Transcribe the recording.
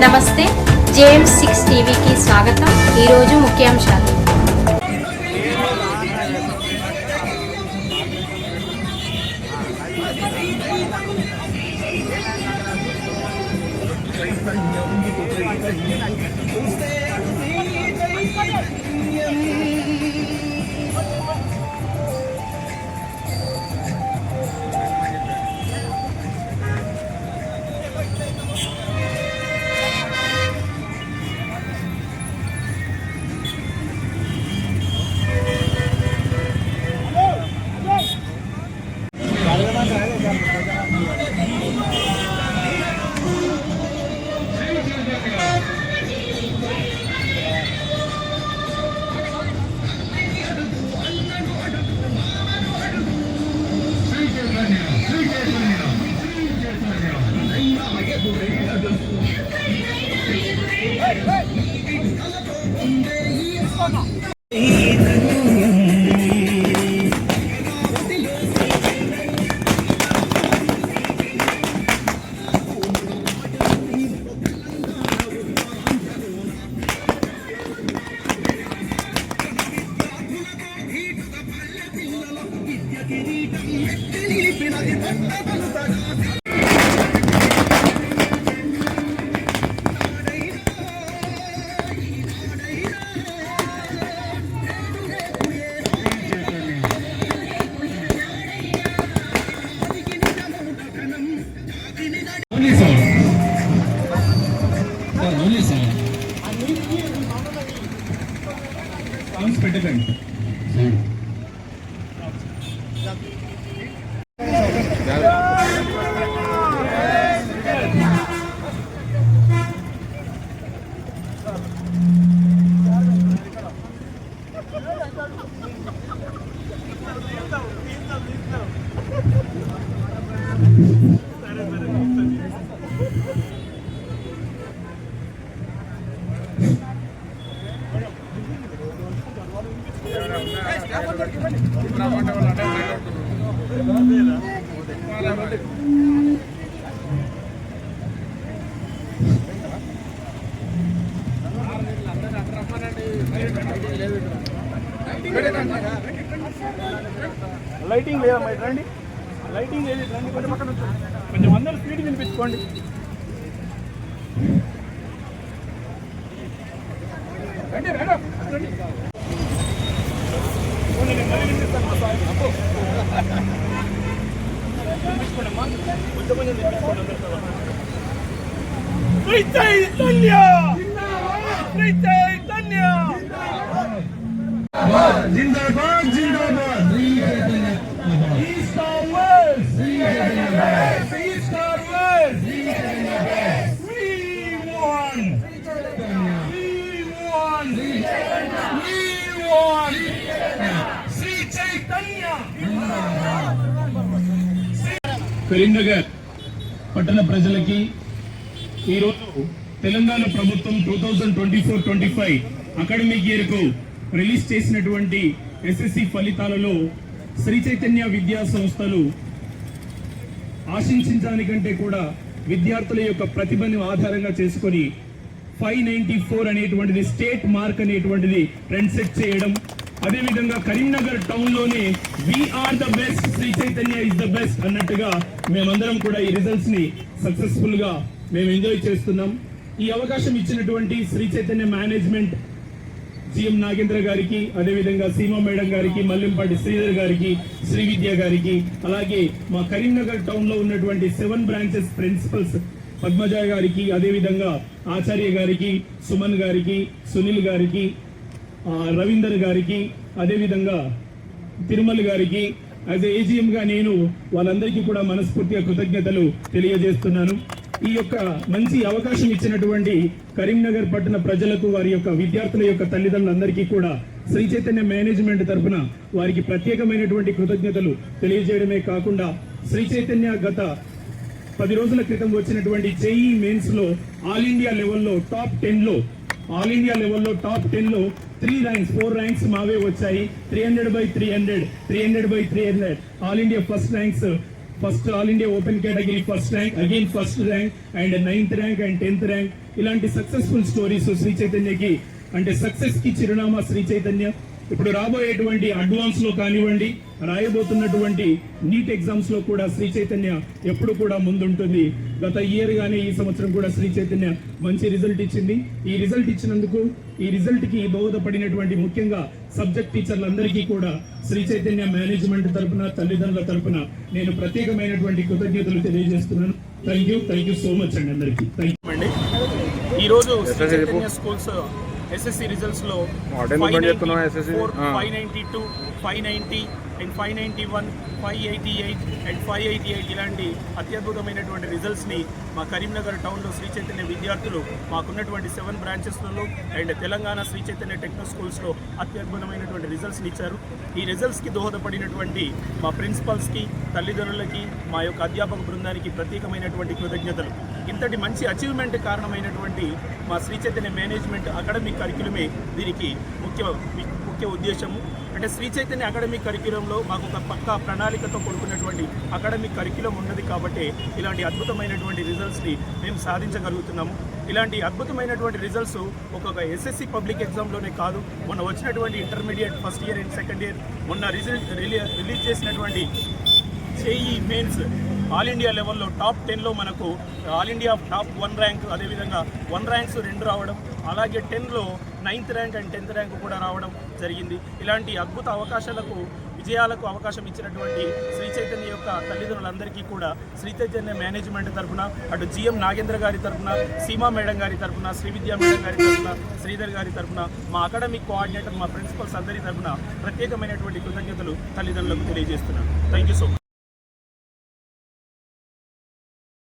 నమస్తే, JM6 టీవీకి స్వాగతం. ఈరోజు ముఖ్యాంశాలు. పెట్టకండి. లైటింగ్ లేదా మరి రండి, లైటింగ్ లేదు రండి, కొంచెం పక్కన కొంచెం అందరూ స్పీడ్ వినిపించుకోండి. రండి రండి జిందాబాద్ జిందాబాద్ east or west east or west we won Sri Chaitanya. Karimnagar పట్టణ ప్రజలకి ఈరోజు తెలంగాణ ప్రభుత్వం 2024-25 అకాడమిక్ ఇయర్ కు రిలీజ్ చేసినటువంటి SSC ఫలితాలలో శ్రీ చైతన్య విద్యా సంస్థలు ఆశించడానికంటే కూడా విద్యార్థుల యొక్క ప్రతిభను ఆధారంగా చేసుకొని 594 అనేటువంటిది స్టేట్ మార్క్ అనేటువంటిది ట్రెండ్ సెట్ చేయడం, అదేవిధంగా కరీంనగర్ టౌన్ లోనే we are the best, Sri Chaitanya is the best అన్నట్టుగా మేమందరం కూడా ఈ రిజల్ట్స్ ని సక్సెస్ఫుల్ గా మేము ఎంజాయ్ చేస్తున్నాం. ఈ అవకాశం ఇచ్చినటువంటి శ్రీ చైతన్య మేనేజ్మెంట్, CM నాగేంద్ర గారికి, అదేవిధంగా సీమా మేడం గారికి, మల్లింపాటి శ్రీధర్ గారికి, శ్రీ విద్య గారికి, అలాగే మా కరీంనగర్ టౌన్ లో ఉన్నటువంటి 7 బ్రాంచెస్ ప్రిన్సిపల్స్ పద్మజ గారికి, అదేవిధంగా ఆచార్య గారికి, సుమన్ గారికి, సునీల్ గారికి, రవీందర్ గారికి, అదేవిధంగా తిరుమల గారికి, యాజ్ AGM గా నేను వాళ్ళందరికీ కూడా మనస్ఫూర్తిగా కృతజ్ఞతలు తెలియజేస్తున్నాను. ఈ యొక్క మంచి అవకాశం ఇచ్చినటువంటి కరీంనగర్ పట్టణ ప్రజలకు, వారి యొక్క విద్యార్థుల యొక్క తల్లిదండ్రులందరికీ కూడా శ్రీ చైతన్య మేనేజ్మెంట్ తరఫున వారికి ప్రత్యేకమైనటువంటి కృతజ్ఞతలు తెలియజేయడమే కాకుండా, శ్రీ చైతన్య గత 10 రోజుల క్రితం వచ్చినటువంటి JEE మెయిన్స్ లో ఆల్ ఇండియా లెవెల్లో టాప్ 10 లో 4 ర్యాంక్స్ మావే వచ్చాయి. 300/300 all India first ranks first all India open category first rank, again first rank and 9th rank and 10th rank. ఇలాంటి సక్సెస్ఫుల్ స్టోరీస్ శ్రీ చైతన్యకి అంటే సక్సెస్ కి చిరునామా శ్రీ చైతన్య. ఇప్పుడు రాబోయేటువంటి అడ్వాన్స్ లో కానివ్వండి, రాయబోతున్నటువంటి నీట్ ఎగ్జామ్స్ లో కూడా శ్రీ చైతన్య ఎప్పుడు కూడా ముందుంటుంది. గత ఇయర్ గానీ ఈ సంవత్సరం కూడా శ్రీ చైతన్య మంచి రిజల్ట్ ఇచ్చింది. ఈ రిజల్ట్ ఇచ్చినందుకు, ఈ రిజల్ట్ కి దోహదపడినటువంటి ముఖ్యంగా సబ్జెక్ట్ టీచర్లందరికీ కూడా శ్రీ చైతన్య మేనేజ్మెంట్ తరపున, తల్లిదండ్రుల తరపున నేను ప్రత్యేకమైనటువంటి కృతజ్ఞతలు తెలియజేస్తున్నాను. థ్యాంక్ యూ సో మచ్ అండి అందరికీ. థ్యాంక్ యూ అండి. ఈరోజు Sri Chaitanya schools SSC results లో 592, 590 అండ్ 591, 588 అండ్ 588 ఇలాంటి అత్యద్భుతమైనటువంటి రిజల్ట్స్ని మా కరీంనగర్ టౌన్లో శ్రీ చైతన్య విద్యార్థులు మాకున్నటువంటి 7 బ్రాంచెస్లలో అండ్ తెలంగాణ శ్రీ చైతన్య టెక్నో స్కూల్స్లో అత్యద్భుతమైనటువంటి రిజల్ట్స్ని ఇచ్చారు. ఈ రిజల్ట్స్కి దోహదపడినటువంటి మా ప్రిన్సిపల్స్కి, తల్లిదండ్రులకి, మా యొక్క అధ్యాపక బృందానికి ప్రత్యేకమైనటువంటి కృతజ్ఞతలు. ఇంతటి మంచి అచీవ్మెంట్ కారణమైనటువంటి మా శ్రీ చైతన్య మేనేజ్మెంట్ అకాడమిక్ కరిక్యులమే దీనికి ముఖ్య ఉద్దేశము. అంటే శ్రీ చైతన్య అకాడమిక్ కరిక్యులంలో మాకు ఒక పక్కా ప్రణాళికతో కూడుకున్నటువంటి అకాడమిక్ కరిక్యులం ఉన్నది కాబట్టి ఇలాంటి అద్భుతమైనటువంటి రిజల్ట్స్ని మేము సాధించగలుగుతున్నాము. ఇలాంటి అద్భుతమైనటువంటి రిజల్ట్స్ ఒక్కొక్క ఎస్ఎస్సి పబ్లిక్ ఎగ్జామ్లోనే కాదు, మొన్న వచ్చినటువంటి intermediate first year and second year, మొన్న రిలీజ్ చేసినటువంటి జేఈ మెయిన్స్ ఆల్ ఇండియా లెవెల్లో టాప్ 10లో మనకు ఆల్ ఇండియా టాప్ 1 ర్యాంక్, అదేవిధంగా 1 ర్యాంక్స్ 2 రావడం, అలాగే 10లో 9th rank and 10th rank కూడా రావడం జరిగింది. ఇలాంటి అద్భుత అవకాశాలకు, విజయాలకు అవకాశం ఇచ్చినటువంటి శ్రీ చైతన్య యొక్క తల్లిదండ్రులందరికీ కూడా శ్రీ చైతన్య మేనేజ్మెంట్ తరఫున, అటు జిఎం నాగేంద్ర గారి తరఫున, సీమా మేడం గారి తరఫున, శ్రీవిద్యా మేడం గారి తరఫున, శ్రీధర్ గారి తరఫున, మా అకాడమిక్ కోఆర్డినేటర్, మా ప్రిన్సిపల్స్ అందరి తరఫున ప్రత్యేకమైనటువంటి కృతజ్ఞతలు తల్లిదండ్రులకు తెలియజేస్తున్నాను. Thank you so much.